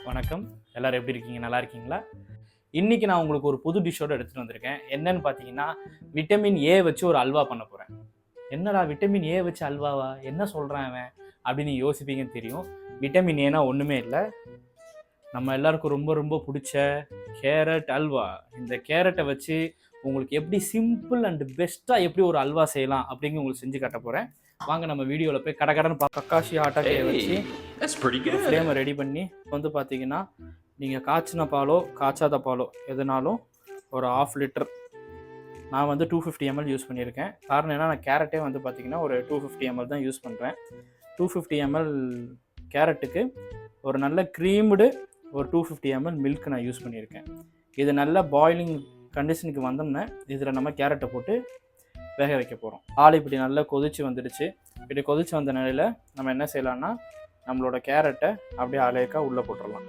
வணக்கம். எல்லாரும் எப்படி இருக்கீங்க? நல்லா இருக்கீங்களா? இன்னைக்கு நான் உங்களுக்கு ஒரு புது டிஷ்ஷோட எடுத்துட்டு வந்திருக்கேன். என்னன்னு பார்த்தீங்கன்னா, விட்டமின் ஏ வச்சு ஒரு அல்வா பண்ண போறேன். என்னடா விட்டமின் ஏ வச்சு அல்வாவா? என்ன சொல்றான் அவன்? அப்படின்னு நீங்க யோசிப்பீங்கன்னு தெரியும். விட்டமின் ஏனா ஒண்ணுமே இல்ல. நம்ம எல்லாருக்கும் ரொம்ப ரொம்ப பிடிச்ச கேரட் அல்வா. இந்த கேரட்டை வச்சு உங்களுக்கு எப்படி சிம்பிள் அண்ட் பெஸ்ட்டா எப்படி ஒரு அல்வா செய்யலாம் அப்படின்னு உங்களுக்கு செஞ்சு காட்ட போறேன். வாங்க நம்ம வீடியோல போய் கடகடன்னு கக்காஷி ஆட்டாக்கையை வச்சு ஃப்ளேமை ரெடி பண்ணி வந்து பார்த்தீங்கன்னா, நீங்கள் காய்ச்சின பாலோ காய்ச்சாத பாலோ எதுனாலும் ஒரு 1/2 லிட்டர். நான் வந்து 250 ml யூஸ் பண்ணியிருக்கேன். காரணம் என்ன, நான் கேரட்டே வந்து பார்த்தீங்கன்னா ஒரு 250 ml தான் யூஸ் பண்ணுறேன். 250 ml கேரட்டுக்கு ஒரு நல்ல க்ரீம்டு ஒரு 250 ml மில்க் நான் யூஸ் பண்ணியிருக்கேன். இது நல்ல பாயிலிங் கண்டிஷனுக்கு வந்தோம்னா இதில் நம்ம கேரட்டை போட்டு வேக வைக்க போகிறோம். பால் இப்படி நல்லா கொதிச்சு வந்துடுச்சு. இப்படி கொதிச்சு வந்த நிலையில் நம்ம என்ன செய்யலாம்னா, நம்மளோட கேரட்டை அப்படியே அலேக்கா உள்ளே போட்டுடலாம்.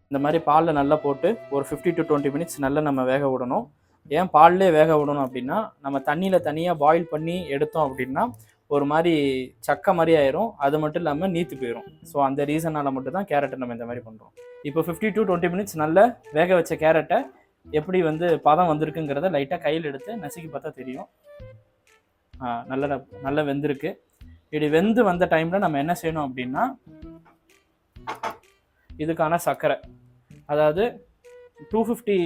இந்த மாதிரி பாலில் நல்லா போட்டு ஒரு 50 to 20 minutes நல்லா நம்ம வேக விடணும். ஏன் பால்லே வேக விடணும் அப்படின்னா, நம்ம தண்ணியில் தனியாக பாயில் பண்ணி எடுத்தோம் அப்படின்னா ஒரு மாதிரி சக்கை மாதிரி ஆயிரும். அது மட்டும் இல்லாமல் நீத்து போயிடும். ஸோ அந்த ரீசனால் மட்டும் தான் கேரட்டை நம்ம இந்த மாதிரி பண்ணுறோம். இப்போ 50 to 20 minutes நல்லா வேக வச்ச கேரட்டை எப்படி வந்து பதம் வந்திருக்குங்கிறத லைட்டாக கையில் எடுத்து நசுக்கி பார்த்தா தெரியும். நல்லா வெந்திருக்கு. இப்படி வெந்து வந்த டைமில் நம்ம என்ன செய்யணும் அப்படின்னா, இதுக்கான சர்க்கரை, அதாவது 250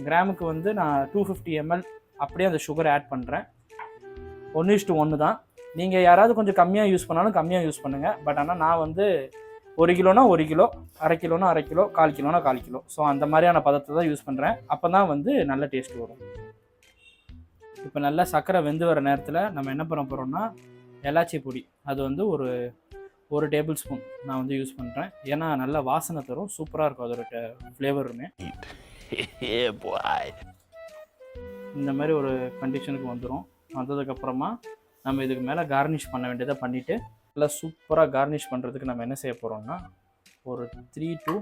கிராமுக்கு வந்து நான் 250 ml அப்படியே அந்த சுகர் ஆட் பண்ணுறேன். 1:1 தான். நீங்கள் யாராவது கொஞ்சம் கம்மியாக யூஸ் பண்ணாலும் கம்மியாக யூஸ் பண்ணுங்கள். பட் ஆனால் நான் வந்து 1 கிலோனா 1 கிலோ, அரை கிலோனா அரை கிலோ, 1/4 கிலோனா 1/4 கிலோ. ஸோ அந்த மாதிரியான பதத்தை தான் யூஸ் பண்ணுறேன். அப்போ தான் வந்து நல்ல டேஸ்ட் வரும். இப்போ நல்லா சர்க்கரை வெந்து வர நேரத்தில் நம்ம என்ன பண்ண போகிறோம்னா, எலாச்சி பொடி, அது வந்து ஒரு டேபிள் ஸ்பூன் நான் வந்து யூஸ் பண்ணுறேன். ஏன்னா நல்லா வாசனை தரும், சூப்பராக இருக்கும் அதோட ஃப்ளேவருமே. இந்த மாதிரி ஒரு கண்டிஷனுக்கு வந்துடும். வந்ததுக்கப்புறமா நம்ம இதுக்கு மேலே கார்னிஷ் பண்ண வேண்டியதை பண்ணிவிட்டு நல்லா சூப்பராக கார்னிஷ் பண்ணுறதுக்கு நம்ம என்ன செய்ய போகிறோம்னா, ஒரு 3 to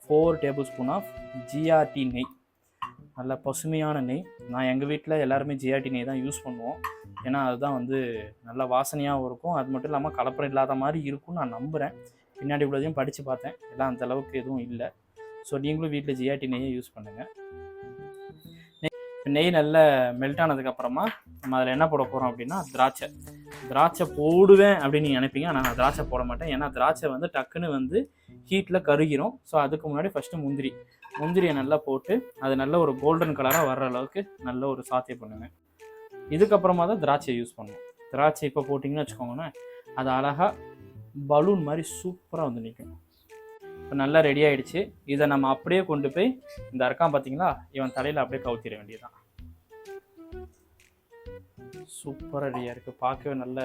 4 tablespoon of GRT நெய், நல்ல பசுமையான நெய். நான் எங்கள் வீட்டில் எல்லாருமே ஜிஆர்டி நெய் தான் யூஸ் பண்ணுவோம். ஏன்னா அதுதான் வந்து நல்ல வாசனையாகவும் இருக்கும். அது மட்டும் இல்லாமல் கலப்படம் இல்லாத மாதிரி இருக்கும்னு நான் நம்புகிறேன். பின்னாடி உள்ளதையும் படித்து பார்த்தேன், எல்லாம் அந்த அளவுக்கு எதுவும் இல்லை. ஸோ நீங்களும் வீட்டில் ஜிஆர்டி நெய்யை யூஸ் பண்ணுங்கள். நெய் நல்லா மெல்ட் ஆனதுக்கப்புறமா நம்ம அதில் என்ன போட போகிறோம் அப்படின்னா, திராட்சை போடுவேன் அப்படின்னு நீங்கள் நினைப்பீங்க. ஆனால் நான் திராட்சை போட மாட்டேன். ஏன்னா திராட்சை வந்து டக்குன்னு வந்து ஹீட்டில் கருகிரும். ஸோ அதுக்கு முன்னாடி ஃபஸ்ட்டு முந்திரியை நல்லா போட்டு அது நல்ல ஒரு கோல்டன் கலராக வர்ற அளவுக்கு நல்ல ஒரு சாத்தியம் பண்ணுவேன். இதுக்கப்புறமா தான் திராட்சையை யூஸ் பண்ணுவோம். திராட்சை இப்போ போட்டிங்கன்னு வச்சுக்கோங்களேன், அது அழகாக பலூன் மாதிரி சூப்பராக வந்து நிற்கும். இப்போ நல்லா ரெடி ஆகிடுச்சு. இதை நம்ம அப்படியே கொண்டு போய் இந்த இருக்கான் பார்த்தீங்களா, இவன் தலையில் அப்படியே கவுத்திட வேண்டியதுதான். சூப்பராக ரெடியாக இருக்குது. பார்க்கவே நல்ல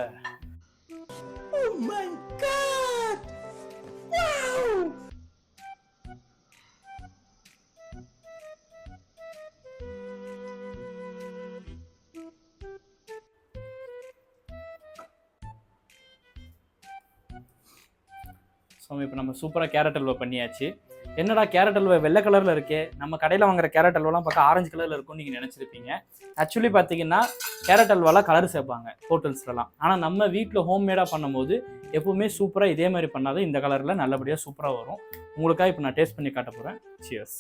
ஸோ இப்போ நம்ம சூப்பராக கேரட் அல்வா பண்ணியாச்சு. என்னடா கேரட் அல்வா வெள்ளை கலரில் இருக்கே, நம்ம கடையில் வாங்குற கேரட் அல்வாலாம் பார்க்க ஆரஞ்சு கலரில் இருக்கும்னு நீங்கள் நினச்சிருப்பீங்க. ஆக்சுவலி பார்த்தீங்கன்னா கேரட் அல்வாலாம் கலர் சேர்ப்பாங்க ஹோட்டல்ஸ்லாம். ஆனால் நம்ம வீட்டில் ஹோம்மேடாக பண்ணும்போது எப்பவுமே சூப்பராக இதே மாதிரி பண்ணாதான் இந்த கலரில் நல்லபடியாக சூப்பராக வரும். உங்களுக்காக இப்போ நான் டேஸ்ட் பண்ணி காட்ட போகிறேன். சியர்ஸ்.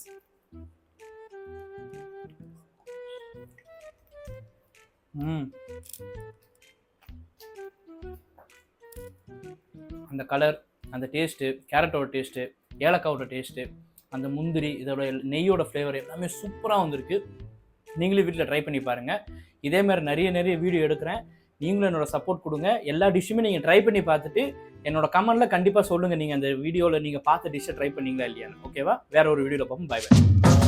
அந்த கலர், அந்த டேஸ்ட்டு, கேரட்டோட டேஸ்ட்டு, ஏலக்காவோட டேஸ்ட்டு, அந்த முந்திரி, இதோட நெய்யோட ஃப்ளேவர் எல்லாமே சூப்பராக வந்திருக்கு. நீங்களும் வீட்டில் ட்ரை பண்ணி பாருங்கள். இதே மாதிரி நிறைய வீடியோ எடுக்கிறேன். நீங்களும் என்னோட சப்போர்ட் கொடுங்க. எல்லா டிஷ்ஷுமே நீங்கள் ட்ரை பண்ணி பார்த்துட்டு என்னோட கமெண்ட்டில் கண்டிப்பாக சொல்லுங்கள், நீங்கள் அந்த வீடியோவில் நீங்கள் பார்த்த டிஷ்ஷை ட்ரை பண்ணீங்களா இல்லையான்னு. ஓகேவா? வேறு ஒரு வீடியோவில் பார்ப்போம். Bye by.